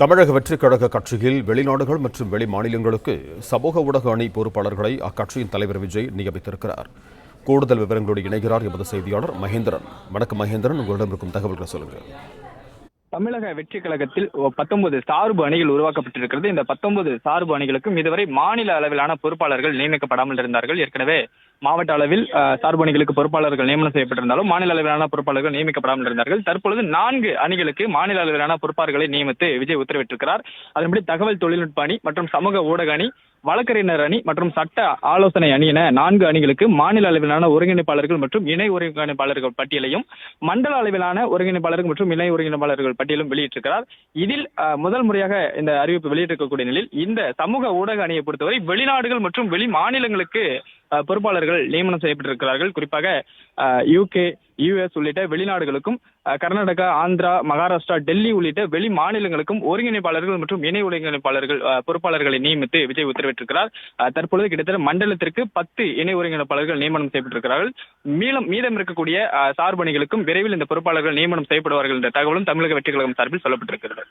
தமிழக வெற்றிக் கழக கட்சியில் வெளிநாடுகள் மற்றும் வெளி மாநிலங்களுக்கு சமூக ஊடக அணி பொறுப்பாளர்களை அக்கட்சியின் தலைவர் விஜய் நியமித்திருக்கிறார். கூடுதல் விவரங்களோடு இணைகிறார் எமது செய்தியாளர் மகேந்திரன். வணக்கம் மகேந்திரன், உங்களிடம் இருக்கும் தகவல்களை சொல்லுங்கள். தமிழக வெற்றி கழகத்தில் 19 சார்பு அணிகள் உருவாக்கப்பட்டிருக்கிறது. இந்த 19 சார்பு அணிகளுக்கும் இதுவரை மாநில அளவிலான பொறுப்பாளர்கள் நியமிக்கப்படாமல் இருந்தார்கள். ஏற்கனவே மாவட்ட அளவில் சார்பு அணிகளுக்கு பொறுப்பாளர்கள் நியமனம் செய்யப்பட்டிருந்தாலும் மாநில அளவிலான பொறுப்பாளர்கள் நியமிக்கப்படாமல் இருந்தார்கள். தற்பொழுது 4 அணிகளுக்கு மாநில அளவிலான பொறுப்பாளர்களை நியமித்து விஜய் உத்தரவிட்டிருக்கிறார். அதன்படி தகவல் தொழில்நுட்ப அணி மற்றும் சமூக ஊடக அணி, வழக்கறிஞர் அணி மற்றும் சட்ட ஆலோசனை அணி என 4 அணிகளுக்கு மாநில அளவிலான ஒருங்கிணைப்பாளர்கள் மற்றும் இணை ஒருங்கிணைப்பாளர்கள் பட்டியலையும், மண்டல அளவிலான ஒருங்கிணைப்பாளர்கள் மற்றும் இணை ஒருங்கிணைப்பாளர்கள் பட்டியலும் வெளியிட்டிருக்கிறார். இதில் முதல் முறையாக இந்த அறிவிப்பு வெளியிட்டிருக்கக்கூடிய நிலையில் இந்த சமூக ஊடக அணியை பொறுத்தவரை வெளிநாடுகள் மற்றும் வெளி மாநிலங்களுக்கு பொறுப்பாளர்கள் நியமனம் செய்யப்பட்டிருக்கிறார்கள். குறிப்பாக UK, US உள்ளிட்ட வெளிநாடுகளுக்கும், கர்நாடகா, ஆந்திரா, மகாராஷ்டிரா, டெல்லி உள்ளிட்ட வெளி மாநிலங்களுக்கும் ஒருங்கிணைப்பாளர்கள் மற்றும் இணை ஒருங்கிணைப்பாளர்கள் பொறுப்பாளர்களை நியமித்து விஜய் உத்தரவிட்டிருக்கிறார். தற்பொழுது கிட்டத்தட்ட மண்டலத்திற்கு 10 இணை ஒருங்கிணைப்பாளர்கள் நியமனம் செய்யப்பட்டிருக்கிறார்கள். மீதம் இருக்கக்கூடிய சார்பு அணிகளுக்கும் விரைவில் இந்த பொறுப்பாளர்கள் நியமனம் செய்யப்படுவார்கள் என்ற தகவலும் தமிழக வெற்றி கழகம் சார்பில் சொல்லப்பட்டிருக்கிறது.